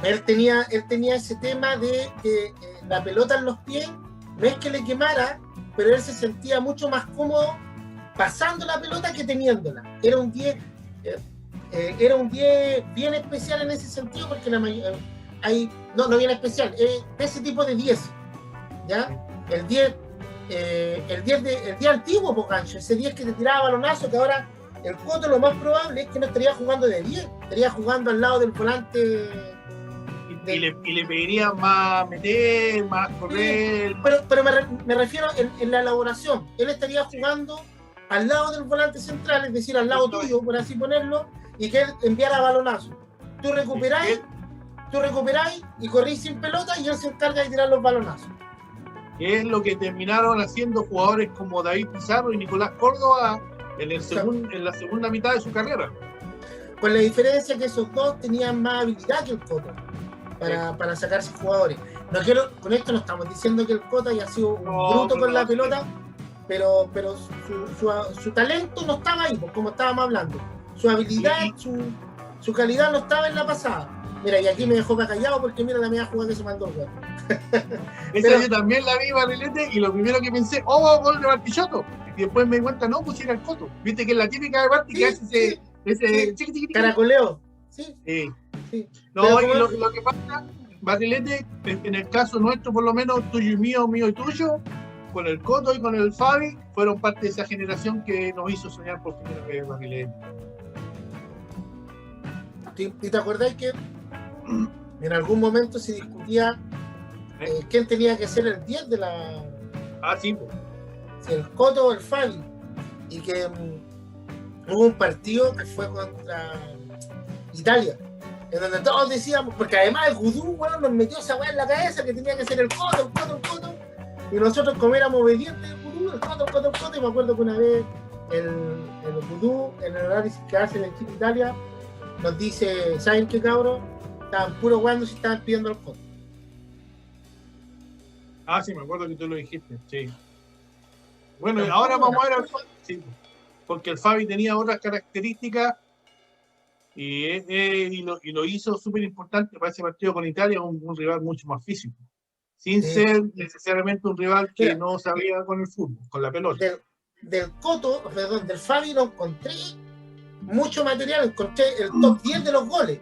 Él tenía ese tema de que la pelota en los pies no es que le quemara, pero él se sentía mucho más cómodo pasando la pelota que teniéndola. Era un 10 bien especial en ese sentido, porque no bien especial, ese tipo de 10, ¿ya? El 10 antiguo, Pocancho, ese 10 que te tiraba balonazo, que ahora el Coto lo más probable es que no estaría jugando de 10, estaría jugando al lado del volante. Y le pediría más meter, más correr. Pero me refiero en la elaboración. Él estaría jugando al lado del volante central, es decir, al lado tuyo, por así ponerlo, y que él enviara balonazo. Tú recuperáis y corrís sin pelota y él se encarga de tirar los balonazos. Que es lo que terminaron haciendo jugadores como David Pizarro y Nicolás Córdoba en la segunda mitad de su carrera. Con la diferencia que esos dos tenían más habilidad que el Coto para sacarse jugadores. Con esto no estamos diciendo que el Coto haya sido un bruto con la pelota, pero su talento no estaba ahí, como estábamos hablando. Su habilidad, su calidad no estaba en la pasada. Mira, y aquí me dejó callado porque mira la media jugada que se mandó el gol. Esa yo también la vi, Barrilete, y lo primero que pensé, gol de Bartichotto. Y después me di cuenta, no, pues era el Coto. Viste que es la típica de Barti, que hace ese chiqui. Caracoleo. Sí. No, y lo que pasa, Barrilete, en el caso nuestro, por lo menos, tuyo y mío y tuyo, con el Coto y con el Fabi, fueron parte de esa generación que nos hizo soñar por primera vez, Barrilete. ¿Y te acordáis que en algún momento se discutía quién tenía que ser el 10 de la... Sí, pues. Si el Coto o el Fabi, y que hubo un partido que fue contra Italia, en donde todos decíamos, porque además el Gudú, nos metió esa weá en la cabeza que tenía que ser el Coto, y nosotros como éramos obedientes del Gudú, el Coto, y me acuerdo que una vez el Gudú, en el análisis que hace en el Chile Italia, nos dice, ¿saben qué, cabros? Estaban puro jugando si estaban pidiendo el Coto. Sí, me acuerdo que tú lo dijiste, sí. Bueno, ahora vamos a ver al Fabi, sí, porque el Fabi tenía otras características y lo hizo súper importante para ese partido con Italia, un rival mucho más físico, sin ser necesariamente un rival que no sabía con el fútbol, con la pelota. Del Fabi no encontré mucho material, encontré el top 10 de los goles.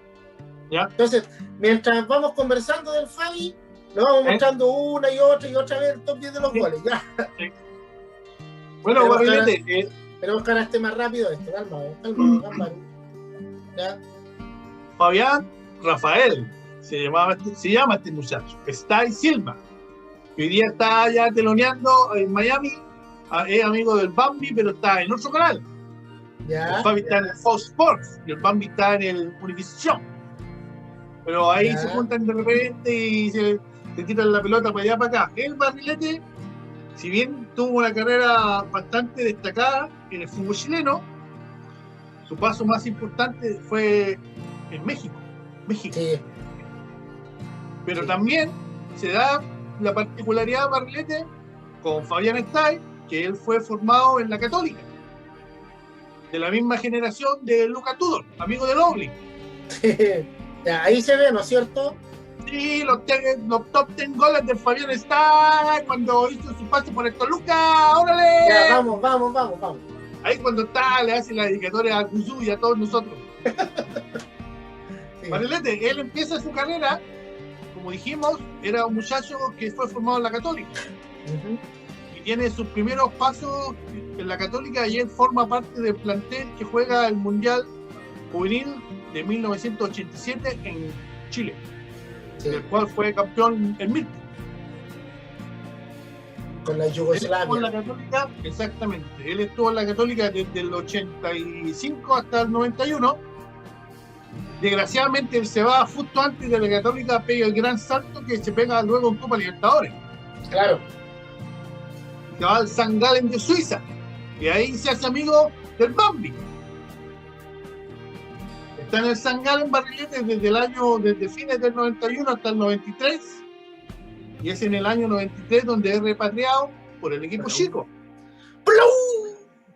¿Ya? Entonces, mientras vamos conversando del Fabi, lo vamos mostrando una y otra vez el top 10 de los goles. Ya. Sí. Bueno, Barrilete. Pero buscar este más rápido esto, calma. ¿Ya? Fabián Rafael se llama este muchacho, está en Silva. Hoy día está ya teloneando en Miami, es amigo del Bambi, pero está en otro canal. ¿Ya? El Fabi está en el Fox Sports y el Bambi está en el Univision. Pero ahí se juntan de repente y se tiran la pelota para allá para acá. El Barrilete, si bien tuvo una carrera bastante destacada en el fútbol chileno, su paso más importante fue en México. Sí. Pero también se da la particularidad de Barrilete con Fabián Stay, que él fue formado en la Católica, de la misma generación de Luka Tudor, amigo de Lowry. Ahí se ve, ¿no es cierto? Sí, los top 10 goles de Fabián Stay cuando hizo su pase por el Toluca. ¡Órale! Ya, vamos. Ahí cuando está, le hace la dedicatoria a Cuzú y a todos nosotros. Sí. Barrilete, él empieza su carrera, como dijimos, era un muchacho que fue formado en la Católica. Y tiene sus primeros pasos en la Católica y él forma parte del plantel que juega el Mundial Juvenil de 1987 en Chile, del cual fue campeón en Mirko. Con la Yugoslavia. En la Católica, exactamente. Él estuvo en la Católica desde el 85 hasta el 91. Desgraciadamente él se va justo antes de la Católica, pega el gran salto que se pega luego en Copa Libertadores. Claro. Se va al St. Gallen de Suiza. Y ahí se hace amigo del Bambi. Está en el St. Gallen Barrilete desde fines del 91 hasta el 93. Y es en el año 93 donde es repatriado por el equipo chico.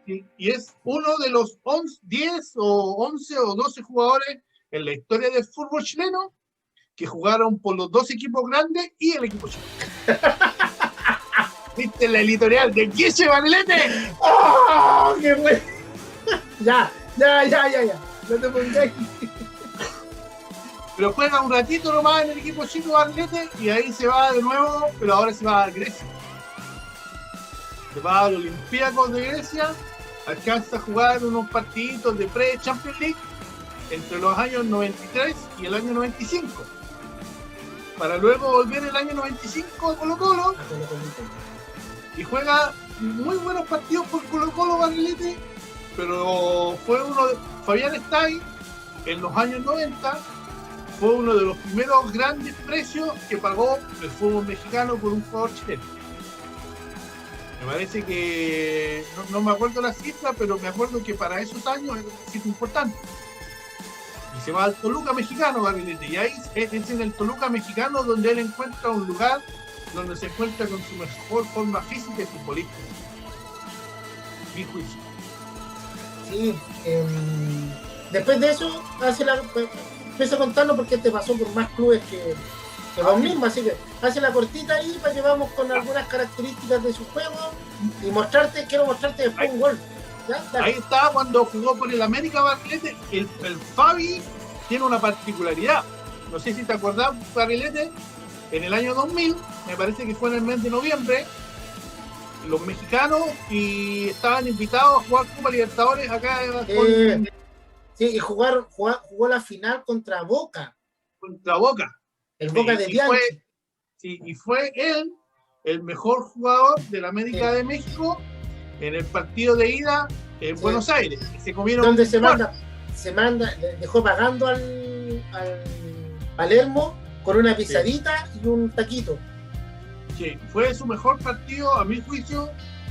Y es uno de los 10 o 11 o 12 jugadores en la historia del fútbol chileno que jugaron por los dos equipos grandes y el equipo chico. ¿Viste la editorial de Guille Barrilete? ¡Oh, qué bueno! Ya. No te pongáis. Pero juega un ratito nomás en el equipo chico Barrilete y ahí se va de nuevo, pero ahora se va a Grecia. Se va a los Olympiacos de Grecia, alcanza a jugar unos partiditos de pre-Champions League entre los años 93 y el año 95. Para luego volver el año 95 a Colo-Colo y juega muy buenos partidos por Colo-Colo Barrilete, pero fue uno de Fabián Stay en los años 90. Fue uno de los primeros grandes precios que pagó el fútbol mexicano por un jugador chileno. Me parece que, no me acuerdo la cifra, pero me acuerdo que para esos años era una cifra importante. Y se va al Toluca mexicano, Barrilete, y ahí es en el Toluca mexicano donde él encuentra un lugar donde se encuentra con su mejor forma física y futbolística. Mi juicio. Sí, después de eso empieza a contarlo porque te pasó por más clubes que vos mismo, así que hace la cortita ahí para que vamos con algunas características de su juego y quiero mostrarte después un gol. ¿Ya? Ahí está cuando jugó por el América Barrilete. El Fabi tiene una particularidad. No sé si te acordás, Barrilete, en el año 2000, me parece que fue en el mes de noviembre, los mexicanos y estaban invitados a jugar Copa Libertadores acá con... Sí, y jugó la final contra Boca. Contra Boca. El Boca de Bianchi. Y fue él el mejor jugador de la América de México en el partido de ida en Buenos Aires. Se comieron donde se manda, dejó pagando al Palermo con una pisadita y un taquito. Sí, fue su mejor partido, a mi juicio,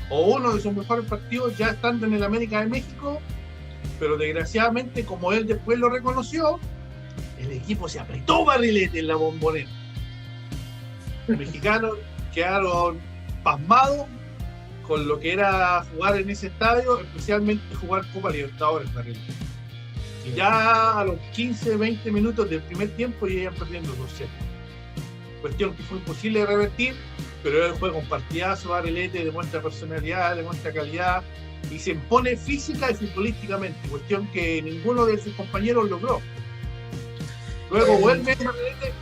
o uno de sus mejores partidos ya estando en el América de México. Pero desgraciadamente, como él después lo reconoció, el equipo se apretó Barrilete en la Bombonera. Los mexicanos quedaron pasmados con lo que era jugar en ese estadio, especialmente jugar Copa Libertadores Barrilete. Y ya a los 15, 20 minutos del primer tiempo ya iban perdiendo 2-0. Cuestión que fue imposible de revertir, pero él juega un partidazo, Barrilete, demuestra personalidad, demuestra calidad, y se impone física y futbolísticamente, cuestión que ninguno de sus compañeros logró. Luego vuelve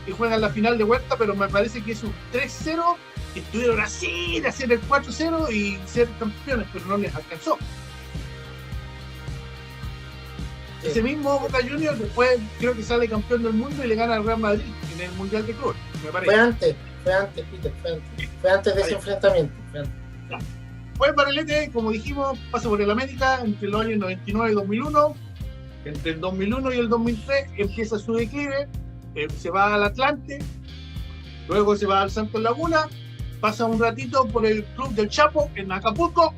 y juegan la final de vuelta, pero me parece que es un 3-0, estuvieron así de hacer el 4-0 y ser campeones, pero no les alcanzó. Ese mismo Boca Juniors después creo que sale campeón del mundo y le gana al Real Madrid en el Mundial de Clubes, me parece. Fue antes, Peter, fue antes de ese enfrentamiento. Pues Barrilete, como dijimos, pasa por el América entre los años 99 y 2001. Entre el 2001 y el 2003 empieza su declive, se va al Atlante, luego se va al Santos Laguna, pasa un ratito por el Club del Chapo en Acapulco,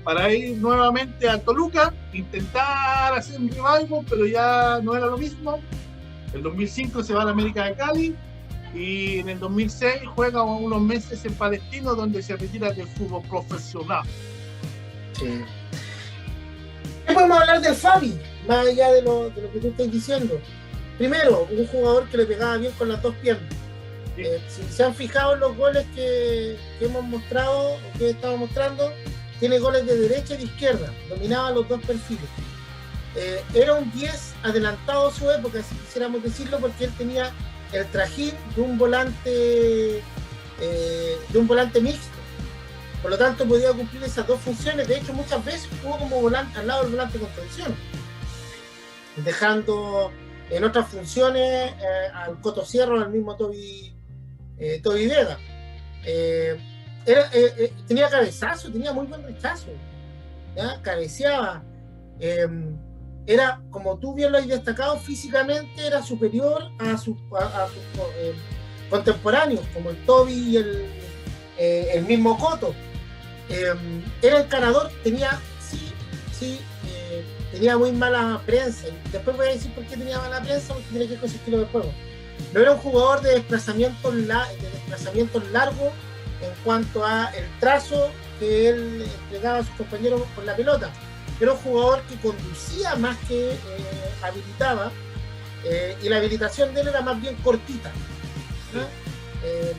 para ir nuevamente a Toluca, intentar hacer un revival, pero ya no era lo mismo. En el 2005 se va a la América de Cali, y en el 2006 juega unos meses en Palestino, donde se retira del fútbol profesional. Sí. ¿Qué podemos hablar del Fabi? Más allá de lo que tú estás diciendo. Primero, un jugador que le pegaba bien con las dos piernas. Sí. Si se han fijado en los goles que hemos mostrado, o que estamos mostrando, tiene goles de derecha y de izquierda, dominaba los dos perfiles. Era un 10 adelantado a su época, si quisiéramos decirlo, porque él tenía el trajín de un volante mixto. Por lo tanto, podía cumplir esas dos funciones. De hecho, muchas veces jugó como volante al lado del volante de contención, dejando en otras funciones al Coto Sierra o al mismo Toby Vega. Tenía cabezazo, tenía muy buen rechazo, ¿ya? Cabeceaba. Era, como tú bien lo has destacado, físicamente era superior a sus contemporáneos, como el Toby y el mismo Coto. Era encarador, tenía muy mala prensa. Después voy a decir por qué tenía mala prensa, porque tiene que ver con su estilo de juego. No era un jugador de desplazamientos largos en cuanto a el trazo que él entregaba a sus compañeros con la pelota. Era un jugador que conducía más que habilitaba, y la habilitación de él era más bien cortita, ¿no?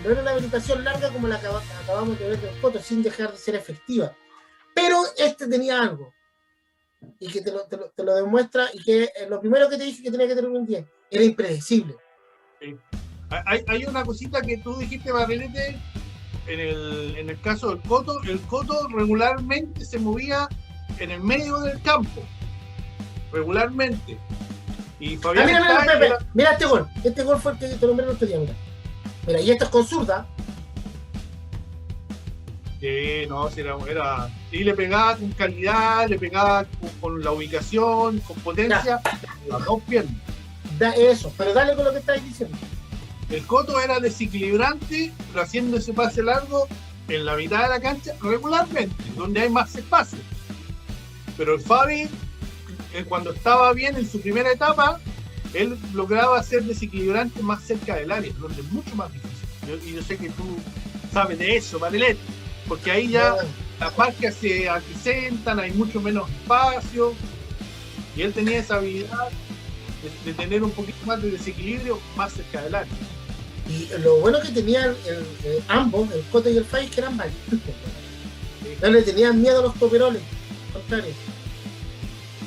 No era una habilitación larga como la que acabamos de ver del Coto, sin dejar de ser efectiva. Pero este tenía algo, y que te lo demuestra, y que lo primero que te dije que tenía que tener un 10, era impredecible. Sí. Hay una cosita que tú dijiste, Barrilete, en el caso del Coto. El Coto regularmente se movía en el medio del campo, regularmente. Y Fabián mira este gol. Este gol fue el que te nombré el otro día, mira, y esto es con zurda. No, era. Y le pegaba con calidad, le pegaba con la ubicación, con potencia, las dos piernas. Eso, pero dale con lo que estáis diciendo. El Coto era desequilibrante, pero haciendo ese pase largo en la mitad de la cancha regularmente, donde hay más espacio. Pero el Fabi, cuando estaba bien en su primera etapa, él lograba ser desequilibrante más cerca del área, donde es mucho más difícil. Yo sé que tú sabes de eso, Barrilete, porque ahí ya las marcas se acrecentan, hay mucho menos espacio, y él tenía esa habilidad de tener un poquito más de desequilibrio más cerca del área. Y lo bueno que tenían ambos, el Coto y el Fabi, que eran valientes. No le tenían miedo a los toperoles, al contrario.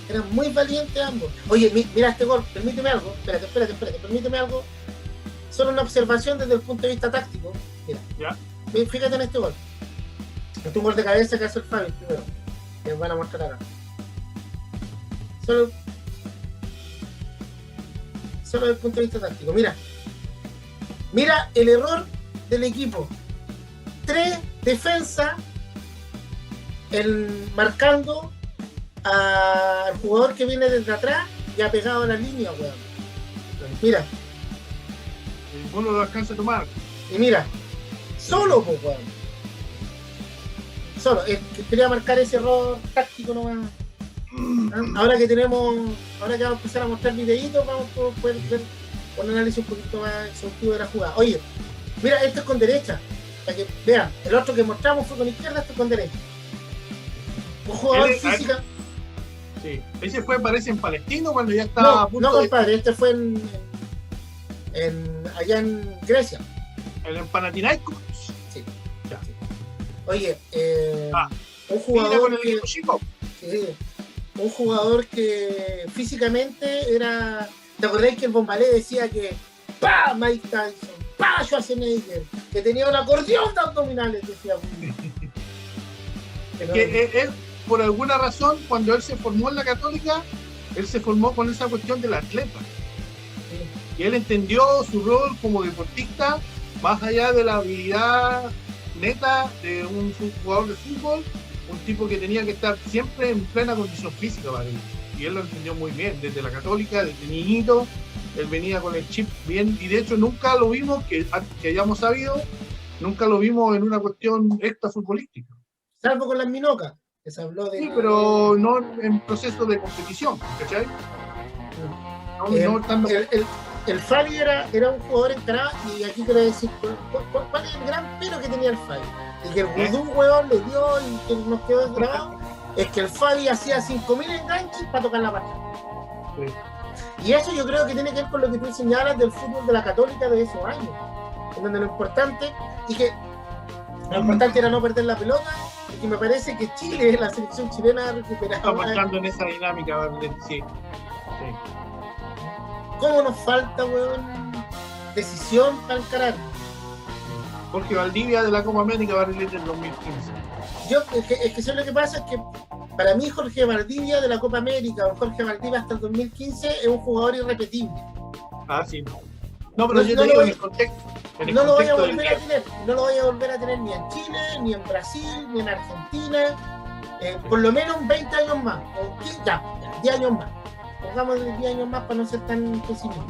Eran muy valientes ambos. Oye, mira este gol, permíteme algo. Espérate, permíteme algo. Solo una observación desde el punto de vista táctico. Mira, ¿ya? Fíjate en este gol. Este es un gol de cabeza que hace el Fabi primero, que nos van a mostrar acá. Solo desde el punto de vista táctico. Mira el error del equipo. 3 defensas marcando al jugador que viene desde atrás y ha pegado a la línea, weón. Mira. Uno lo alcanza a tomar. Y mira, solo, pues, weón. Solo. Quería marcar ese error táctico nomás. Ahora que vamos a empezar a mostrar videitos, vamos a poder ver un análisis un poquito más exhaustivo de la jugada. Oye, mira, esto es con derecha, para que vean. El otro que mostramos fue con izquierda, esto es con derecha. Un jugador física. Sí, ese parece en Palestino cuando ya estaba a punto compadre, este fue allá en Grecia. ¿En Panathinaikos? Sí. Ya. Sí. Oye, un jugador un jugador que físicamente era. ¿Te acordáis que el Bombalé decía que ¡pa! Mike Tyson, ¡pa! Schwarzenegger, que tenía un acordeón de abdominales, decía. Es que él, por alguna razón, cuando él se formó en la Católica, él se formó con esa cuestión del atleta. Sí. Y él entendió su rol como deportista, más allá de la habilidad neta de un jugador de fútbol, un tipo que tenía que estar siempre en plena condición física para él. Y él lo entendió muy bien, desde la Católica, desde niñito, él venía con el chip bien, y de hecho nunca lo vimos, que hayamos sabido, nunca lo vimos en una cuestión extra futbolística. Salvo con las minocas, que se habló de... Sí, pero no en proceso de competición, ¿cachai? El Fabi era un jugador encarado, y aquí quiero decir, ¿cuál es el gran pero que tenía el Fabi? Y que el vudú, weón, le dio y que nos quedó grabado, es que el Fabi hacía 5.000 enganches para tocar la pata. Sí. Y eso yo creo que tiene que ver con lo que tú señalas del fútbol de la Católica de esos años, en donde lo importante era no perder la pelota porque me parece que Chile, la selección chilena ha recuperado. Está marcando en esa dinámica, Barlet, sí. ¿Cómo nos falta, weón, decisión para encarar? Jorge Valdivia de la Copa América, Barlet, del 2015. Es que lo que pasa es que para mí Jorge Valdivia de la Copa América o Jorge Valdivia hasta el 2015 es un jugador irrepetible. Ah, sí. No, pero yo te digo en el contexto. No lo voy a volver a tener. No lo voy a volver a tener ni en Chile, ni en Brasil, ni en Argentina. Por lo menos 20 años más. O 10 años más. Pongamos 10 años más para no ser tan pesimistas.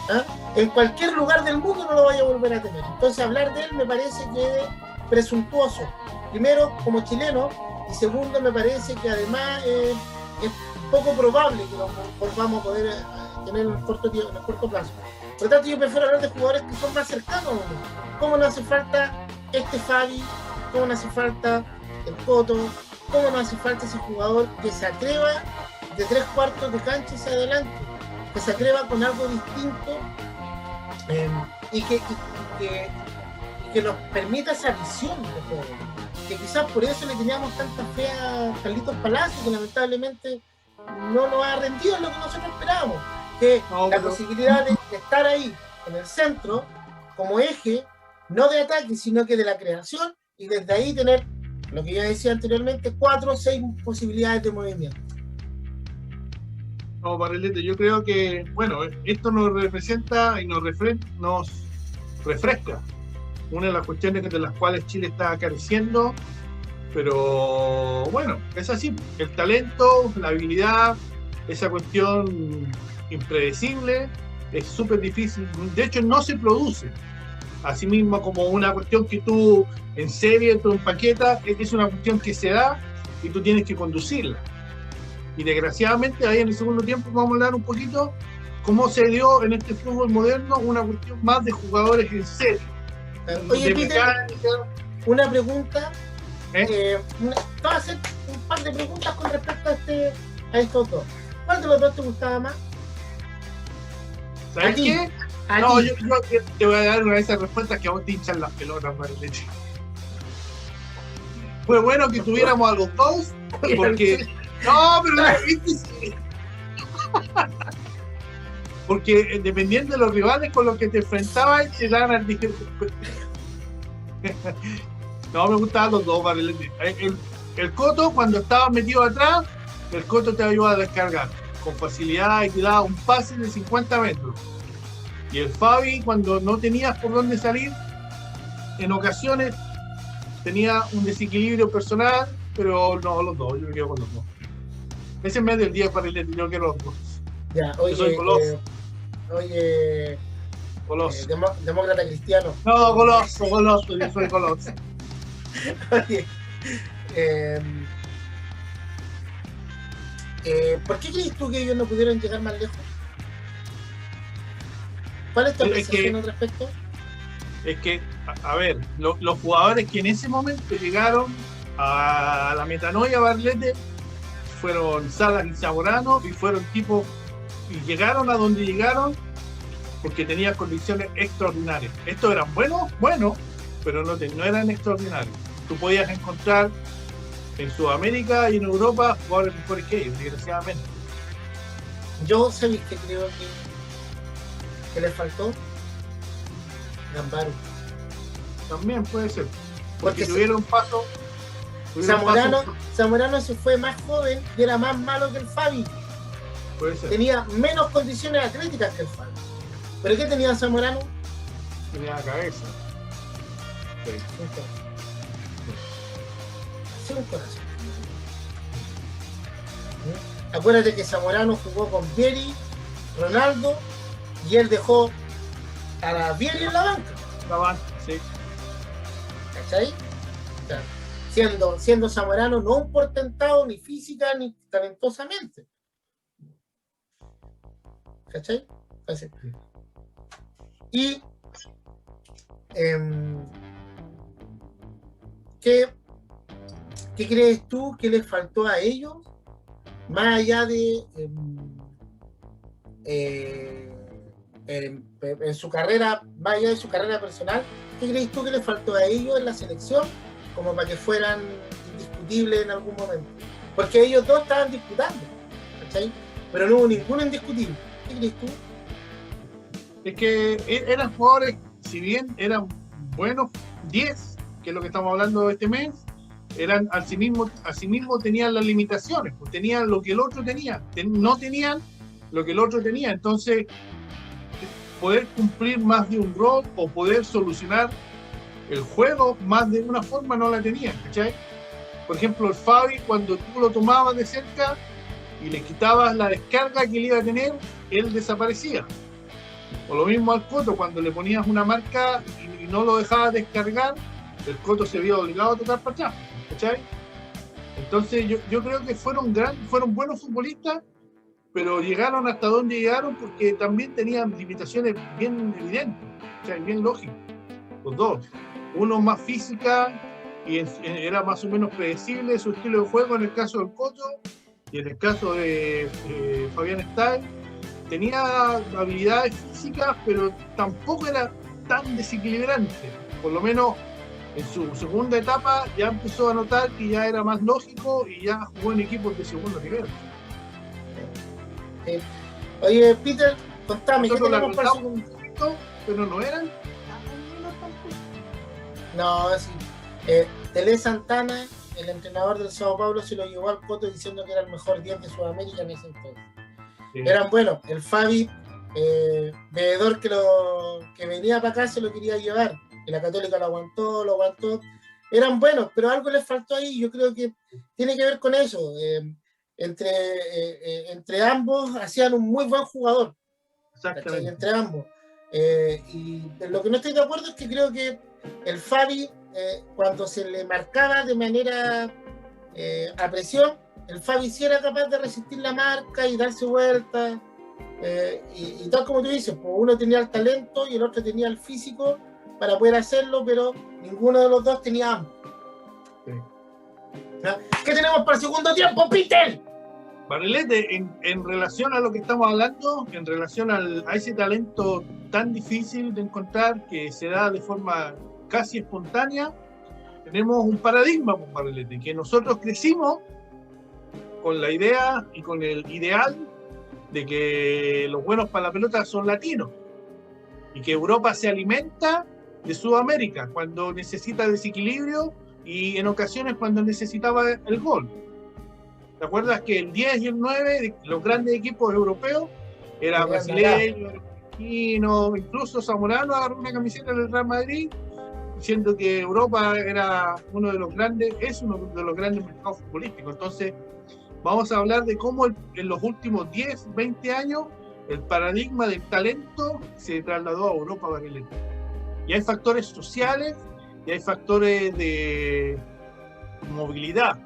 ¿Ah? En cualquier lugar del mundo no lo voy a volver a tener. Entonces hablar de él me parece que es presuntuoso. Primero, como chileno, y segundo, me parece que además es poco probable que lo volvamos a poder tener en el corto plazo. Por lo tanto, yo prefiero hablar de jugadores que son más cercanos a uno. ¿Cómo nos hace falta este Fabi? ¿Cómo nos hace falta el Coto? ¿Cómo nos hace falta ese jugador que se atreva de 3/4 de cancha hacia adelante? Que se atreva con algo distinto y que nos permita esa visión de juego. Que quizás por eso le teníamos tanta fe a Carlitos Palacio, que lamentablemente no nos ha rendido lo que nosotros esperábamos. Que la posibilidad de estar ahí en el centro como eje, no de ataque, sino que de la creación, y desde ahí tener, lo que ya decía anteriormente, 4 o 6 posibilidades de movimiento. No, Barrilete, yo creo que, bueno, esto nos representa y nos refresca una de las cuestiones de las cuales Chile está careciendo, pero bueno, es así, el talento, la habilidad, esa cuestión impredecible, es súper difícil, de hecho no se produce, así mismo como una cuestión que tú en serie, tú empaquetas, es una cuestión que se da y tú tienes que conducirla. Y desgraciadamente ahí en el segundo tiempo vamos a hablar un poquito cómo se dio en este fútbol moderno una cuestión más de jugadores en serie. Oye, Peter, una pregunta. Te voy a hacer un par de preguntas con respecto a estos dos. ¿Cuál de los dos te gustaba más? ¿Sabes qué? No, yo te voy a dar una de esas respuestas que a vos te hinchan las pelotas, Marileche. Fue bueno que tuviéramos a los dos, porque... No, pero ¿viste? Porque dependiendo de los rivales con los que te enfrentabas, te dan al No, me gustaban los dos, Barrilete. El Coto, cuando estabas metido atrás, el Coto te ayuda a descargar con facilidad y te daba un pase de 50 metros. Y el Fabi, cuando no tenías por dónde salir, en ocasiones tenía un desequilibrio personal, pero no, los dos, yo me quedo con los dos. Ese mes del día para el yo quiero los dos. Ya, oye, yo soy Coloso. Coloso. Demócrata cristiano. No, Coloso, yo soy Coloso. Oye, ¿por qué crees tú que ellos no pudieron llegar más lejos? ¿Cuál es tu apreciación al respecto? Es que, a ver, los jugadores que en ese momento llegaron a la metanoia Barlete fueron Salas y Zamorano, y fueron tipos, y llegaron a donde llegaron porque tenían condiciones extraordinarias. Estos eran buenos, pero no eran extraordinarios. Tú podías encontrar en Sudamérica y en Europa jugadores mejores que ellos, desgraciadamente. Yo sabéis que creo que les faltó Gambaro. También puede ser, porque tuvieron paso. Zamorano se fue más joven y era más malo que el Fabi. Puede ser. Tenía menos condiciones atléticas que el Fabi. ¿Pero qué tenía Zamorano? Tenía la cabeza. Sí, un corazón. Acuérdate que Zamorano jugó con Vieri, Ronaldo, y él dejó a la Vieri en la banca. La banca, sí. ¿Cachai? O sea, siendo Zamorano no un portentado ni física ni talentosamente. ¿Cachai? Entonces, y ¿qué crees tú que les faltó a ellos más allá de en su carrera, más allá de su carrera personal? ¿Qué crees tú que les faltó a ellos en la selección como para que fueran indiscutible en algún momento. Porque ellos dos estaban disputando, ¿cachai? Pero no hubo ninguno indiscutible. ¿Qué crees tú? Es que eran jugadores, si bien eran buenos 10, que es lo que estamos hablando este mes, eran asimismo tenían las limitaciones, pues tenían lo que el otro tenía, no tenían lo que el otro tenía. Entonces, poder cumplir más de un rol o poder solucionar el juego más de una forma no la tenían, ¿cachai? Por ejemplo, el Fabi, cuando tú lo tomabas de cerca y le quitabas la descarga que él iba a tener, él desaparecía. O lo mismo al Coto, cuando le ponías una marca y no lo dejabas descargar, el Coto se vio obligado a tocar para atrás, ¿cachai? Entonces yo creo que fueron buenos futbolistas, pero llegaron hasta donde llegaron porque también tenían limitaciones bien evidentes, ¿cachai? Bien lógicas, los dos. Uno más física y era más o menos predecible su estilo de juego en el caso del Coto, y en el caso de Fabián Stay tenía habilidades físicas, pero tampoco era tan desequilibrante. Por lo menos en su segunda etapa ya empezó a notar que ya era más lógico y ya jugó en equipos de segundo nivel. Sí. Oye, Peter, contame, ¿qué tenemos para su momento? Pero no eran. No, sí. Tele Santana, el entrenador del Sao Paulo, se lo llevó al Coto diciendo que era el mejor 10 de Sudamérica en ese entonces. Sí. Eran buenos. El Fabi, veedor que venía para acá, se lo quería llevar. Y la Católica lo aguantó. Eran buenos, pero algo les faltó ahí. Yo creo que tiene que ver con eso. Entre ambos hacían un muy buen jugador. Exactamente. Entre ambos. Y lo que no estoy de acuerdo es que creo que el Fabi, cuando se le marcaba de manera a presión, el Fabi sí era capaz de resistir la marca y darse vuelta. Y tal como tú dices, pues uno tenía el talento y el otro tenía el físico para poder hacerlo, pero ninguno de los dos tenía ambos. Sí. ¿Qué tenemos para el segundo tiempo, Peter? Barrilete, en relación a lo que estamos hablando, en relación a ese talento tan difícil de encontrar que se da de forma casi espontánea, tenemos un paradigma, pues, Barrilete, que nosotros crecimos con la idea y con el ideal de que los buenos para la pelota son latinos y que Europa se alimenta de Sudamérica cuando necesita desequilibrio y en ocasiones cuando necesitaba el gol. ¿Te acuerdas que el 10 y el 9 de los grandes equipos europeos era brasileño, argentino, incluso Zamorano agarró una camiseta del Real Madrid diciendo que Europa era uno de los grandes mercados futbolísticos? Entonces vamos a hablar de cómo en los últimos 10, 20 años el paradigma del talento se trasladó a Europa, Barrilete. Y hay factores sociales y hay factores de movilidad.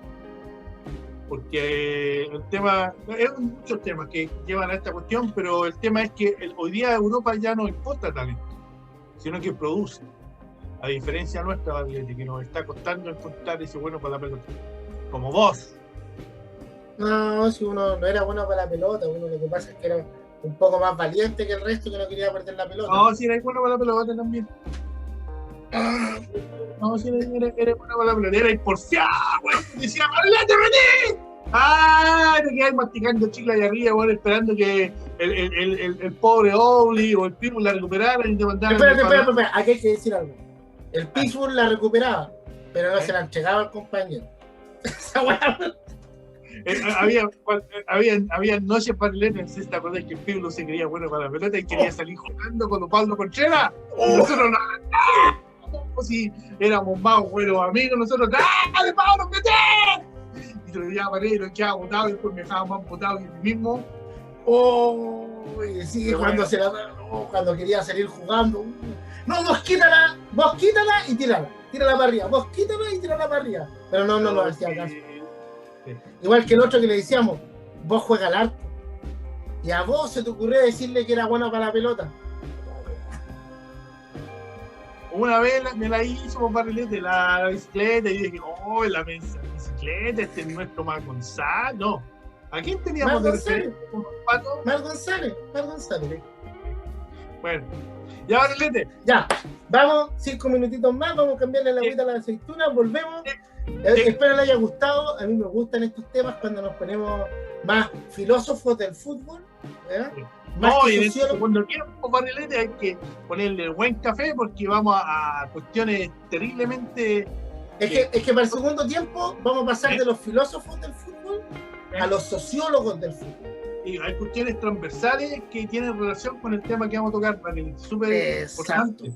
Porque el tema, hay muchos temas que llevan a esta cuestión, pero el tema es que hoy día Europa ya no importa talento, sino que produce. A diferencia nuestra, Barrilete, que nos está costando encontrar ese bueno para la pelota. Como vos. No, si uno no era bueno para la pelota, uno lo que pasa es que era un poco más valiente que el resto, que no quería perder la pelota. No, si eres bueno para la pelota también. No, si eres bueno para la pelota, eres porfiado, güey. Decía, ¡Barrilete, vení! Te quedas masticando chicle allá arriba, güey, esperando que el pobre Obli o el Pitbull la recuperaran y te mandaran. Espera, aquí hay que decir algo. El Pitbull la recuperaba, pero no se la entregaba al compañero. Esa weá. Había noches para el no sé si te acuerdas que el Pitbull se creía bueno para la pelota y quería salir jugando con Pablo Contreras. Nosotros no, si éramos más buenos amigos, nosotros, ¡dale, Pablo, mete! Y lo veía para él, lo quedaba botado y después me dejaba más botado que el mismo. Sí, cuando quería salir jugando. No, vos quítala y tírala para arriba, vos quítala y tírala para arriba. Pero no hacía caso. Igual que el otro que le decíamos, vos juega al arco. Y a vos se te ocurrió decirle que era bueno para la pelota. Una vez me la hizo con Barrilete, la bicicleta, y dije, la bicicleta, este es nuestro Mar González. No, ¿a quién teníamos de referente? Mar González. Bueno, ya, Barrilete. Ya, vamos, 5 minutitos más, vamos a cambiarle la agüita a la aceituna, volvemos. Espero le haya gustado. A mí me gustan estos temas cuando nos ponemos más filósofos del fútbol. Más no, y en el segundo tiempo, Barrilete, hay que ponerle buen café porque vamos a cuestiones terriblemente... Es que para el segundo tiempo vamos a pasar de los filósofos del fútbol a los sociólogos del fútbol. Y hay cuestiones transversales que tienen relación con el tema que vamos a tocar, Barrilete. Súper importante.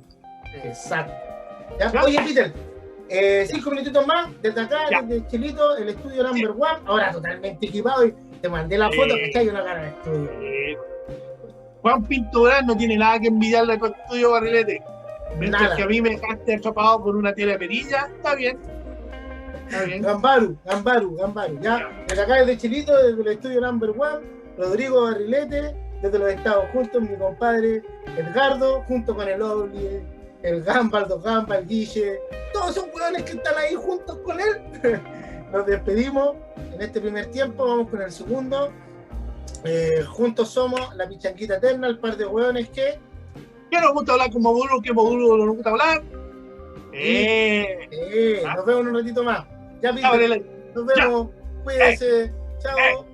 Exacto. ¿Ya? Oye, Peter, 5 minutitos más, desde acá, desde Chilito, el estudio number one, ahora totalmente equipado, y te mandé la foto, que hay una cara de estudio. Juan Pinto Durán no tiene nada que envidiarle a tu estudio, Barrilete. Mientras que a mí me dejaste atrapado por una tela de perilla, está bien. Está bien. Gambaru. Ya, desde acá, desde Chilito, desde el estudio number one, Rodrigo Barrilete, desde los Estados juntos, mi compadre Edgardo, junto con el Obli, el Gamba, el Gamba, el Guille, todos esos hueones que están ahí juntos con él. Nos despedimos en este primer tiempo, vamos con el segundo. Juntos somos la pichanquita eterna, el par de hueones que nos gusta hablar con Modulo, que Modulo nos gusta hablar. Nos vemos en un ratito más. Ya, Peter, nos vemos. Cuídense. Chao.